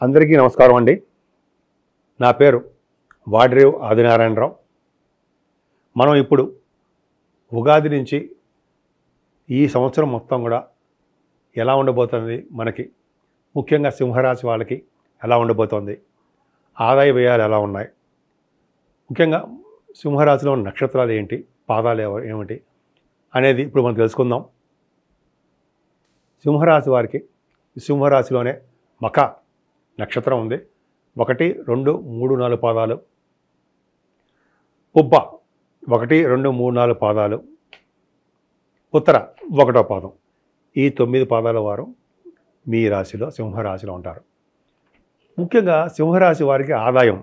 అందరికీ నమస్కారం అండి. నా పేరు వాడ్రేవ్ ఆదినారాయణరావు. మనం ఇప్పుడు ఉగాది నుంచి ఈ సంవత్సరం మొత్తం కూడా ఎలా ఉండబోతుంది, మనకి ముఖ్యంగా సింహరాశి వాళ్ళకి ఎలా ఉండబోతోంది, ఆదాయ వ్యయాలు ఎలా ఉన్నాయి, ముఖ్యంగా సింహరాశిలో ఉన్న నక్షత్రాలు ఏంటి, పాదాలు ఏమిటి అనేది ఇప్పుడు మనం తెలుసుకుందాం. సింహరాశి వారికి సింహరాశిలోనే మఖ నక్షత్రం ఉంది. 1, 2, 3, 4 పాదాలు. పుబ్బ 1, 2, 3, 4 పాదాలు. ఉత్తర 1వ పాదం. ఈ 9 పాదాల వారు మీ రాశిలో సింహరాశిలో ఉంటారు. ముఖ్యంగా సింహరాశి వారికి ఆదాయం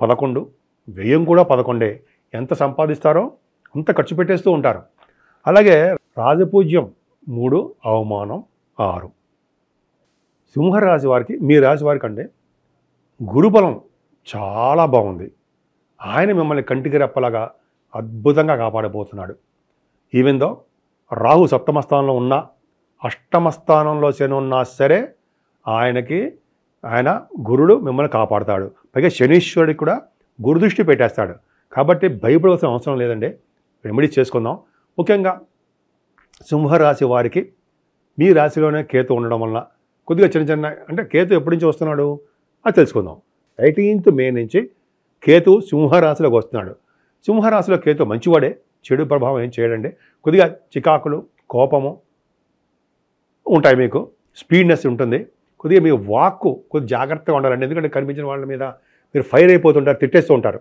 11, వ్యయం కూడా 11. ఎంత సంపాదిస్తారో అంత ఖర్చు పెట్టేస్తూ ఉంటారు. అలాగే రాజపూజ్యం 3, అవమానం 6. సింహరాశి వారికి మీ రాశి వారికి అంటే గురుబలం చాలా బాగుంది. ఆయన మిమ్మల్ని కంటికి రెప్పలాగా అద్భుతంగా కాపాడబోతున్నాడు. ఈవెందో రాహు 7వ స్థానంలో ఉన్నా, 8వ స్థానంలో శని ఉన్నా సరే ఆయన గురుడు మిమ్మల్ని కాపాడుతాడు. పైగా శనీశ్వరుడికి కూడా గురుదృష్టి పెట్టేస్తాడు. కాబట్టి భయపడవలసిన అవసరం లేదండి. రెమెడీ చేసుకుందాం. ముఖ్యంగా సింహరాశి వారికి మీ రాశిలోనే కేతు ఉండడం వలన కొద్దిగా చిన్న అంటే కేతు ఎప్పటి నుంచి వస్తున్నాడు అది తెలుసుకుందాం. 18th మే నుంచి కేతు సింహరాశిలోకి వస్తున్నాడు. సింహరాశిలో కేతు మంచివాడే, చెడు ప్రభావం ఏం చేయడండి. కొద్దిగా చికాకులు, కోపము ఉంటాయి, మీకు స్పీడ్నెస్ ఉంటుంది. కొద్దిగా మీ వాక్కు కొద్దిగా జాగ్రత్తగా ఉండాలండి. ఎందుకంటే కనిపించిన వాళ్ళ మీద మీరు ఫైర్ అయిపోతుంటారు, తిట్టేస్తూ ఉంటారు.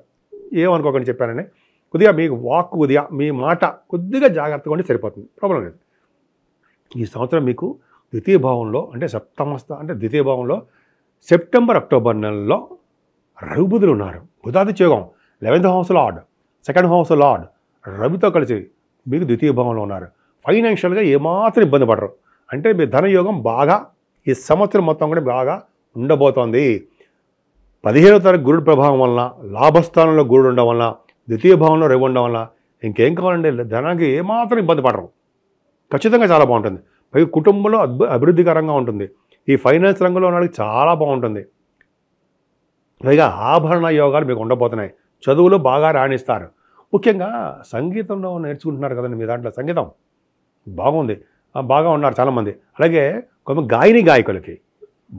ఏమనుకోకండి చెప్పానని. కొద్దిగా మీకు వాక్కు కొద్దిగా మీ మాట కొద్దిగా జాగ్రత్తగా ఉంటే సరిపోతుంది, ప్రాబ్లం లేదు. ఈ సంవత్సరం మీకు ద్వితీయ భావంలో అంటే ద్వితీయ భావంలో సెప్టెంబర్, అక్టోబర్ నెలలో రవిబుధులు ఉన్నారు. బుధాదిత్య యోగం 11th house lord, 2nd house lord రవితో కలిసి మీకు ద్వితీయ భావంలో ఉన్నారు. ఫైనాన్షియల్గా ఏమాత్రం ఇబ్బంది పడరు. అంటే మీ ధనయోగం బాగా ఈ సంవత్సరం మొత్తం కూడా బాగా ఉండబోతోంది. 15వ తారీఖు గురుడు ప్రభావం వలన, లాభస్థానంలో గురుడు ఉండడం వలన, ద్వితీయ భావంలో రవి ఉండడం వలన ఇంకేం కావాలండి, ధనానికి ఏమాత్రం ఇబ్బంది పడరు. ఖచ్చితంగా చాలా బాగుంటుంది. పైగా కుటుంబంలో అభివృద్ధికరంగా ఉంటుంది. ఈ ఫైనాన్స్ రంగంలో ఉన్న వాళ్ళకి చాలా బాగుంటుంది. పైగా ఆభరణ యోగాలు మీకు ఉండబోతున్నాయి. చదువులు బాగా రాణిస్తారు. ముఖ్యంగా సంగీతంలో నేర్చుకుంటున్నారు కదండి. మీ దాంట్లో సంగీతం బాగుంది, బాగా ఉన్నారు చాలామంది. అలాగే కొంత గాయకులకి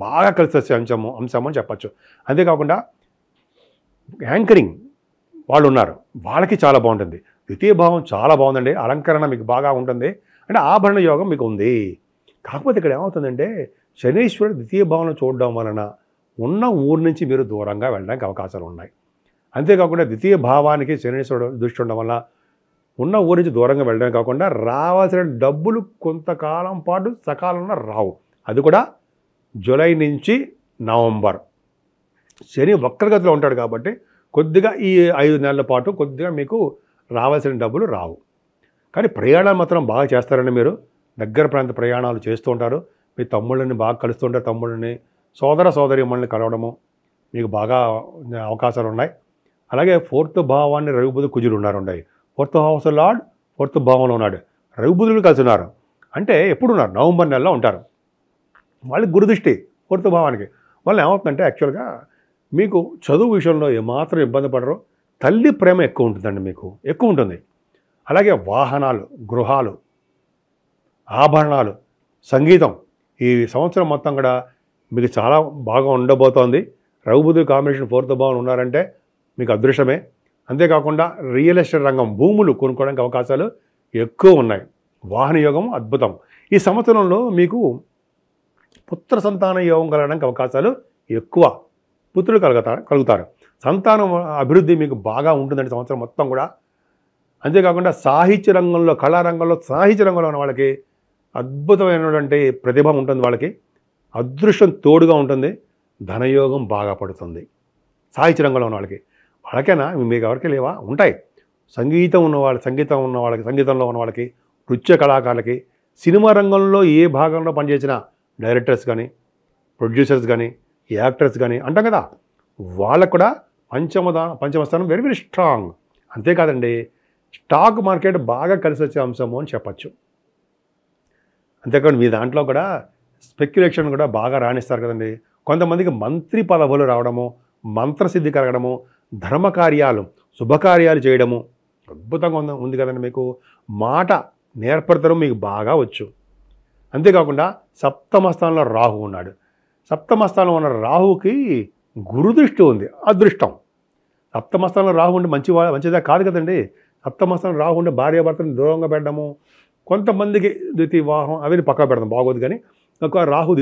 బాగా కలిసి వచ్చే అంశం అని చెప్పచ్చు. అంతేకాకుండా యాంకరింగ్ వాళ్ళు ఉన్నారు, వాళ్ళకి చాలా బాగుంటుంది. ద్వితీయ భావం చాలా బాగుందండి. అలంకరణ మీకు బాగా ఉంటుంది. అంటే ఆభరణ యోగం మీకు ఉంది. కాకపోతే ఇక్కడ ఏమవుతుందంటే శనీశ్వరుడు ద్వితీయ భావంలో చూడడం వలన ఉన్న ఊరు నుంచి మీరు దూరంగా వెళ్ళడానికి అవకాశాలు ఉన్నాయి. అంతేకాకుండా ద్వితీయ భావానికి శనీశ్వరుడు దృష్టి ఉండడం వల్ల ఉన్న ఊరి నుంచి దూరంగా వెళ్ళడం కాకుండా రావాల్సిన డబ్బులు కొంతకాలం పాటు సకాలంలో రావు. అది కూడా జూలై నుంచి నవంబర్ శని వక్రగతిలో ఉంటాడు కాబట్టి కొద్దిగా ఈ 5 నెలల పాటు కొద్దిగా మీకు రావాల్సిన డబ్బులు రావు. కానీ ప్రయాణాలు మాత్రం బాగా చేస్తారండి. మీరు దగ్గర ప్రాంత ప్రయాణాలు చేస్తూ ఉంటారు. మీ తమ్ముళ్ళని బాగా కలుస్తుంటారు. తమ్ముళ్ళని, సోదరీమణుల్ని కలవడము మీకు బాగా అవకాశాలు ఉన్నాయి. అలాగే 4th భావాన్ని రవిబుధుడు కుజులు ఉన్నాయి. 4th హౌస్ లార్డ్ 4th భావంలో ఉన్నాడు. రవిబుధులు కలిసి ఉన్నారు. అంటే ఎప్పుడు ఉన్నారు? నవంబర్ నెలలో ఉంటారు. వాళ్ళకి గురుదృష్టి 4th భావానికి. వాళ్ళు ఏమవుతుందంటే యాక్చువల్గా మీకు చదువు విషయంలో ఏమాత్రం ఇబ్బంది పడరు. తల్లి ప్రేమ ఎక్కువ ఉంటుందండి, మీకు ఎక్కువ ఉంటుంది. అలాగే వాహనాలు, గృహాలు, ఆభరణాలు, సంగీతం ఈ సంవత్సరం మొత్తం కూడా మీకు చాలా బాగా ఉండబోతోంది. రవిబుధుడు కాంబినేషన్ 4th భావం ఉన్నారంటే మీకు అదృష్టమే. అంతేకాకుండా రియల్ ఎస్టేట్ రంగం, భూములు కొనుక్కోవడానికి అవకాశాలు ఎక్కువ ఉన్నాయి. వాహన యోగం అద్భుతం. ఈ సంవత్సరంలో మీకు పుత్ర సంతాన యోగం కలగడానికి అవకాశాలు ఎక్కువ. పుత్రులు కలుగుతారు. సంతానం అభివృద్ధి మీకు బాగా ఉంటుందండి సంవత్సరం మొత్తం కూడా. అంతేకాకుండా సాహిత్య రంగంలో, కళారంగంలో, సాహిత్య రంగంలో ఉన్న వాళ్ళకి అద్భుతమైనటువంటి ప్రతిభ ఉంటుంది. వాళ్ళకి అదృష్టం తోడుగా ఉంటుంది. ధనయోగం బాగా పడుతుంది. సాహిత్య రంగంలో ఉన్న వాళ్ళకైనా మీకు ఎవరికి లేవా? ఉంటాయి. సంగీతంలో ఉన్న వాళ్ళకి, నృత్య కళాకారులకి, సినిమా రంగంలో ఏ భాగంలో పనిచేసిన డైరెక్టర్స్ కానీ, ప్రొడ్యూసర్స్ కానీ, యాక్టర్స్ కానీ అంటాం కదా, వాళ్ళకు కూడా పంచమ స్థానం వెరీ వెరీ స్ట్రాంగ్. అంతేకాదండి, స్టాక్ మార్కెట్ బాగా కలిసి వచ్చే అంశము అని చెప్పచ్చు. అంతేకాదు మీ దాంట్లో కూడా స్పెక్యులేషన్ కూడా బాగా రాణిస్తారు కదండి. కొంతమందికి మంత్రి పదవులు రావడము, మంత్రసిద్ధి కలగడము, ధర్మకార్యాలు, శుభకార్యాలు చేయడము అద్భుతంగా ఉంది కదండి. మీకు మాట నేర్పడతడం మీకు బాగా వచ్చు. అంతేకాకుండా సప్తమ స్థానంలో రాహు ఉన్నాడు. సప్తమ స్థానంలో ఉన్న రాహుకి గురుదృష్టి ఉంది, అదృష్టం. సప్తమ స్థానంలో రాహు ఉంటే మంచిదా కాదు కదండి. సప్తమ స్థానంలో రాహు ఉంటే భార్యాభర్తను దూరంగా పెట్టడము, కొంతమందికి ద్వితీయ వివాహం అవి పక్కా పెడదాం బాగోదు. కానీ ఒక రాహు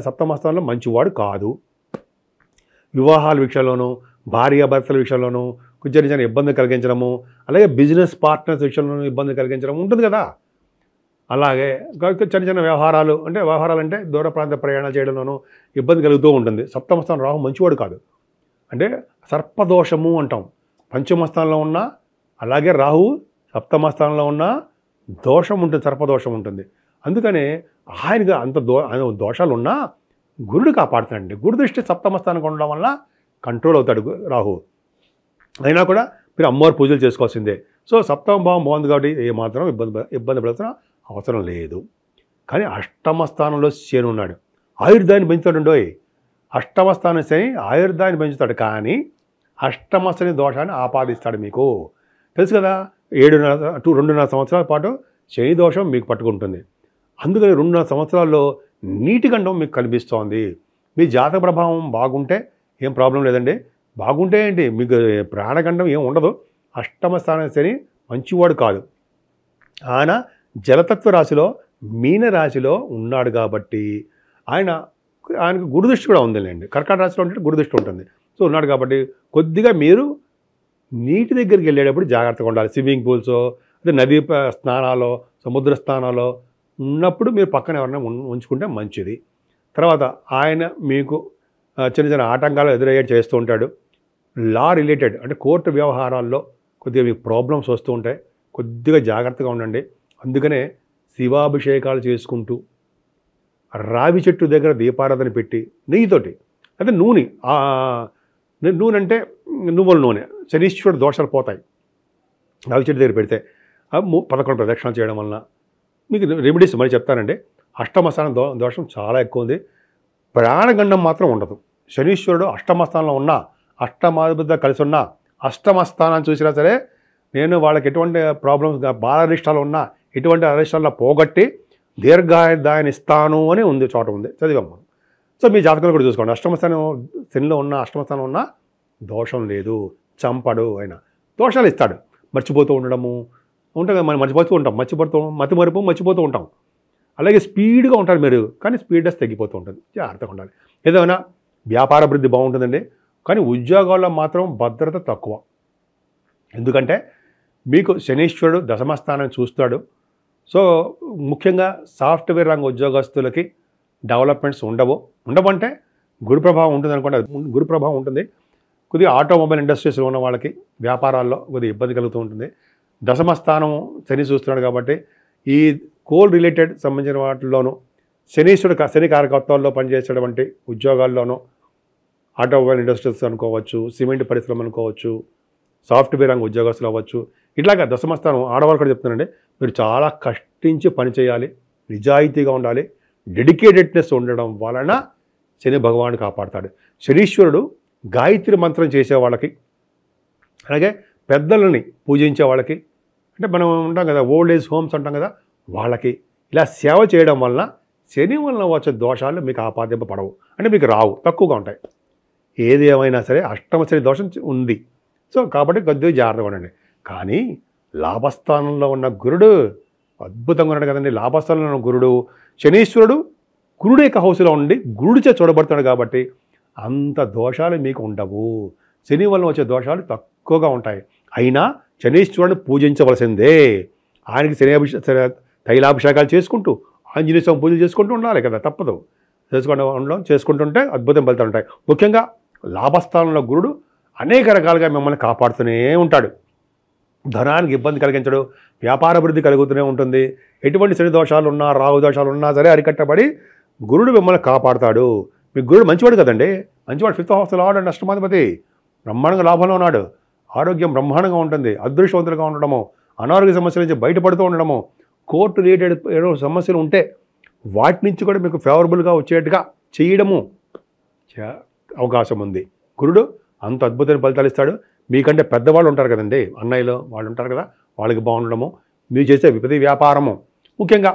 సప్తమ స్థానంలో మంచివాడు కాదు. వివాహాల విషయంలోనూ, భార్యాభర్తల విషయంలోనూ కొంచెం చిన్న ఇబ్బంది కలిగించడము, అలాగే బిజినెస్ పార్ట్నర్స్ విషయంలోనూ ఇబ్బంది కలిగించడం ఉంటుంది కదా. అలాగే చిన్న చిన్న వ్యవహారాలు అంటే దూర ప్రాంత ప్రయాణాలు చేయడంలోనూ ఇబ్బంది కలుగుతూ ఉంటుంది. సప్తమ స్థానం రాహు మంచివాడు కాదు. అంటే సర్పదోషము అంటాం. పంచమ స్థానంలో ఉన్న అలాగే రాహు సప్తమ స్థానంలో ఉన్న దోషం ఉంటుంది, సర్పదోషం ఉంటుంది. అందుకనే ఆయనకు అంత దోషాలు ఉన్నా గురుడు కాపాడుతాడండి. గురు దృష్టి సప్తమ స్థానం ఉండడం వల్ల కంట్రోల్ అవుతాడు రాహు. అయినా కూడా మీరు అమ్మవారి పూజలు చేసుకోవాల్సిందే. సో సప్తమ భావం బాగుంది కాబట్టి ఏమాత్రం ఇబ్బంది పడాల్సిన అవసరం లేదు. కానీ అష్టమ స్థానంలో శని ఉన్నాడు. ఆయుర్దాన్ని పెంచుతాడు. అష్టమ స్థానం శని ఆయుర్దాన్ని పెంచుతాడు, కానీ అష్టమ శని దోషాన్ని ఆపాదిస్తాడు. మీకు తెలుసు కదా, 2.5 సంవత్సరాల పాటు శని దోషం మీకు పట్టుకుంటుంది. అందుకని 2.5 సంవత్సరాల్లో నీటిగండం మీకు కనిపిస్తోంది. మీ జాతక ప్రభావం బాగుంటే ఏం ప్రాబ్లం లేదండి. బాగుంటే ఏంటి, మీకు ప్రాణగండం ఏం ఉండదు. అష్టమ స్థానం శని మంచివాడు కాదు. ఆయన జలతత్వ రాశిలో మీన రాశిలో ఉన్నాడు కాబట్టి ఆయనకు గురుదృష్టి కూడా ఉందిలేండి. కర్కాటక రాశిలో ఉంటే గురుదృష్టి ఉంటుంది. సో ఉన్నాడు కాబట్టి కొద్దిగా మీరు నీటి దగ్గరికి వెళ్ళేటప్పుడు జాగ్రత్తగా ఉండాలి. స్విమ్మింగ్ పూల్స్, అదే నదీ స్నానాలు, సముద్ర స్నానాలు ఉన్నప్పుడు మీరు పక్కన ఎవరైనా ఉంచుకుంటే మంచిది. తర్వాత ఆయన మీకు చిన్న చిన్న ఆటంకాలు ఎదురయ్యేది చేస్తూ ఉంటాడు. లా రిలేటెడ్ అంటే కోర్టు వ్యవహారాల్లో కొద్దిగా మీకు ప్రాబ్లమ్స్ వస్తూ ఉంటాయి. కొద్దిగా జాగ్రత్తగా ఉండండి. అందుకనే శివాభిషేకాలు చేసుకుంటూ రావి చెట్టు దగ్గర దీపారాధన పెట్టి నెయ్యితోటి, అంటే నూనె అంటే నువ్వుల నూనె, శనీశ్వరుడు దోషాలు పోతాయి. రావి చెట్టు దగ్గర పెడితే 11 ప్రదక్షిణాలు చేయడం వలన మీకు రెమెడీస్ మరి చెప్తానండి. అష్టమ స్థానం దోషం చాలా ఎక్కువ ఉంది. ప్రాణగండం మాత్రం ఉండదు. శనీశ్వరుడు అష్టమ స్థానంలో ఉన్నా, అష్టమాధిపతితో కలిసి ఉన్నా, అష్టమ స్థానాన్ని చూసినా సరే నేను వాళ్ళకి ఎటువంటి ప్రాబ్లమ్స్ బాలరిష్టాలు ఉన్నా ఎటువంటి అరిష్టాల్లో పోగొట్టి దీర్ఘాయుర్దాయాన్ని ఇస్తాను అని ఉంది, చోట ఉంది, చదివాము. సో మీ జాతకంలో కూడా చూసుకోండి. అష్టమ స్థానం శనిలో ఉన్న, అష్టమ స్థానం ఉన్న దోషం లేదు, చంపడు. ఆయన దోషాలు ఇస్తాడు. మర్చిపోతూ ఉండడము ఉంటుంది కదా, మనం మర్చిపోతూ ఉంటాం. అలాగే స్పీడ్గా ఉంటారు మీరు, కానీ స్పీడ్నెస్ తగ్గిపోతూ ఉంటుంది. జాగ్రత్తగా ఉండాలి. ఏదైనా వ్యాపార అభివృద్ధి బాగుంటుందండి, కానీ ఉద్యోగాల్లో మాత్రం భద్రత తక్కువ. ఎందుకంటే మీకు శనీశ్వరుడు దశమ స్థానాన్ని చూస్తాడు. సో ముఖ్యంగా సాఫ్ట్వేర్ రంగ ఉద్యోగస్తులకి డెవలప్మెంట్స్ ఉండవంటే గురు ప్రభావం ఉంటుంది అనుకోండి. గురు ప్రభావం ఉంటుంది. కొద్దిగా ఆటోమొబైల్ ఇండస్ట్రీస్లో ఉన్న వాళ్ళకి వ్యాపారాల్లో కొద్దిగా ఇబ్బంది కలుగుతూ ఉంటుంది. దశమ స్థానం శని చూస్తున్నాడు కాబట్టి ఈ కోల్ రిలేటెడ్ సంబంధించిన వాటిల్లోనూ శని కారకత్వాల్లో పనిచేసేటువంటి ఉద్యోగాల్లోనూ ఆటోమొబైల్ ఇండస్ట్రీస్ అనుకోవచ్చు, సిమెంట్ పరిశ్రమ అనుకోవచ్చు, సాఫ్ట్వేర్ రంగ ఉద్యోగస్తులు అవ్వచ్చు. ఇట్లాగా దశమ స్థానం ఆడవాళ్ళు కూడా చెప్తున్నానండి, మీరు చాలా కష్టించి పనిచేయాలి, నిజాయితీగా ఉండాలి, డెడికేటెడ్నెస్ ఉండడం వలన శని భగవానుడు కాపాడతాడు. శనీశ్వరుడు గాయత్రి మంత్రం చేసే వాళ్ళకి, అలాగే పెద్దలని పూజించే వాళ్ళకి, అంటే మనం ఉంటాం కదా ఓల్డ్ ఏజ్ హోమ్స్ అంటాం కదా, వాళ్ళకి ఇలా సేవ చేయడం వలన శని వలన వచ్చే దోషాలు మీకు ఆపాదింపబడవు, అంటే మీకు రావు, తక్కువగా ఉంటాయి. ఏది ఏమైనా సరే అష్టమ శని దోషం ఉంది. సో కాబట్టి కొద్దిగా జాగ్రత్తగా ఉండండి. కానీ లాభస్థానంలో ఉన్న గురుడు అద్భుతంగా ఉన్నాడు కదండి. లాభస్థానంలో ఉన్న గురుడు శనీశ్వరుడు గురుడు యొక్క హౌస్లో ఉండి గురుడిచే చూడబడుతున్నాడు కాబట్టి అంత దోషాలు మీకు ఉండవు. శని వలన వచ్చే దోషాలు తక్కువగా ఉంటాయి. అయినా శనీశ్వరుని పూజించవలసిందే. ఆయనకి తైలాభిషేకాలు చేసుకుంటూ ఆంజనేయ స్వామి పూజలు చేసుకుంటూ ఉండాలి కదా, తప్పదు. చేసుకుంటుంటే అద్భుతం ఫలితాలు ఉంటాయి. ముఖ్యంగా లాభస్థానంలో గురుడు అనేక రకాలుగా మిమ్మల్ని కాపాడుతూనే ఉంటాడు. ధనానికి ఇబ్బంది కలిగించడు, వ్యాపార అభివృద్ధి కలుగుతూనే ఉంటుంది. ఎటువంటి శని దోషాలు ఉన్నా, రాహు దోషాలు ఉన్నా సరే అరికట్టబడి గురుడు మిమ్మల్ని కాపాడుతాడు. మీ గురుడు మంచివాడు కదండి, మంచివాడు. 5th హౌస్లో ఆడండి, అష్టమాధిపతి బ్రహ్మాండంగా లాభంలో ఉన్నాడు. ఆరోగ్యం బ్రహ్మాండంగా ఉంటుంది, అదృష్టవంతులుగా ఉండడము, అనారోగ్య సమస్యల నుంచి బయటపడుతూ ఉండడము, కోర్టు రిలేటెడ్ ఏదో సమస్యలు ఉంటే వాటి నుంచి కూడా మీకు ఫేవరబుల్గా వచ్చేట్టుగా చేయడము, అవకాశం ఉంది. గురుడు అంత అద్భుతమైన ఫలితాలు ఇస్తాడు. మీకంటే పెద్దవాళ్ళు ఉంటారు కదండి, అన్నయ్యలు వాళ్ళు ఉంటారు కదా, వాళ్ళకి బాగుండడము, మీరు చేసే విపది వ్యాపారము, ముఖ్యంగా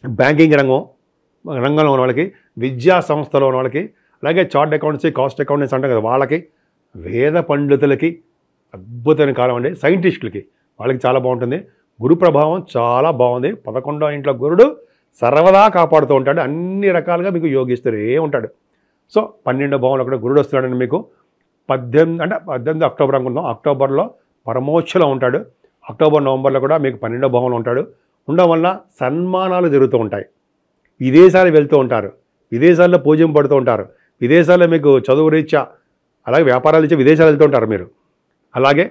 బ్యాంకింగ్ రంగంలో ఉన్న వాళ్ళకి, విద్యా సంస్థలో ఉన్న వాళ్ళకి, అలాగే చార్ట్ అకౌంట్స్, కాస్ట్ అకౌంటెంట్స్ అంటారు కదా వాళ్ళకి, వేద పండితులకి అద్భుతమైన కాలం అండి. సైంటిస్టులకి వాళ్ళకి చాలా బాగుంటుంది. గురు ప్రభావం చాలా బాగుంది. 11వ ఇంట్లో గురుడు సర్వదా కాపాడుతూ ఉంటాడు, అన్ని రకాలుగా మీకు యోగిస్తూనే ఉంటాడు. సో 12వ భావంలో కూడా గురుడు వస్తున్నాడండి మీకు 18 అక్టోబర్ అనుకుందాం. అక్టోబర్లో పరమోచ్చలో ఉంటాడు. అక్టోబర్ నవంబర్లో కూడా మీకు 12వ భావంలో ఉంటాడు. ఉండడం వల్ల సన్మానాలు జరుగుతూ ఉంటాయి. విదేశాలు వెళ్తూ ఉంటారు, విదేశాల్లో పూజింపబడుతూ ఉంటారు, విదేశాల్లో మీకు చదువు రీత్యా అలాగే వ్యాపారాలు ఇచ్చే విదేశాలు వెళ్తూ ఉంటారు మీరు. అలాగే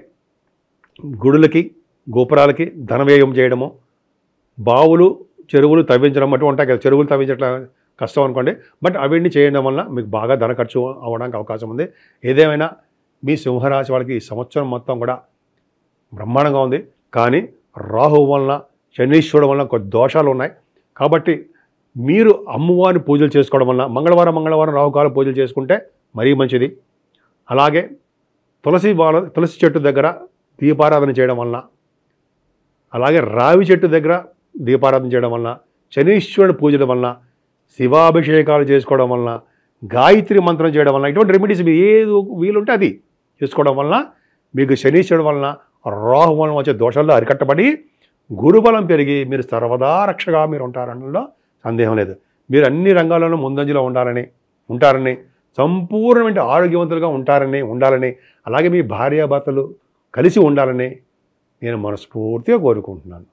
గుడులకి గోపురాలకి ధన వ్యయం చేయడము, బావులు చెరువులు తవ్వించడం అటు ఉంటాయి కదా, చెరువులు తవ్వించట్లా కష్టం అనుకోండి, బట్ అవన్నీ చేయడం వల్ల మీకు బాగా ధన ఖర్చు అవ్వడానికి అవకాశం ఉంది. ఏదేమైనా మీ సింహరాశి వాళ్ళకి ఈ సంవత్సరం మొత్తం కూడా బ్రహ్మాండంగా ఉంది. కానీ రాహు వలన శనీశ్వరుడు వలన కొన్ని దోషాలు ఉన్నాయి. కాబట్టి మీరు అమ్మవారిని పూజలు చేసుకోవడం వలన మంగళవారం రాహుకాల పూజలు చేసుకుంటే మరీ మంచిది. అలాగే తులసి చెట్టు దగ్గర దీపారాధన చేయడం వలన, అలాగే రావి చెట్టు దగ్గర దీపారాధన చేయడం వలన, శనీశ్వరుడు పూజల వలన, శివాభిషేకాలు చేసుకోవడం వలన, గాయత్రి మంత్రం చేయడం వలన, ఇటువంటి రెమెడీస్ మీరు ఏది వీలుంటే అది చేసుకోవడం వలన మీకు శనీశ్వరుడు వలన రాహు వలన వచ్చే దోషాల్లో అరికట్టబడి గురుబలం పెరిగి మీరు సర్వదా రక్షగా మీరు ఉంటారనలో సందేహం లేదు. మీరు అన్ని రంగాల్లోనూ ముందంజలో ఉంటారని సంపూర్ణమైన ఆరోగ్యవంతులుగా ఉండాలని అలాగే మీ భార్యాభర్తలు కలిసి ఉండాలని నేను మనస్ఫూర్తిగా కోరుకుంటున్నాను.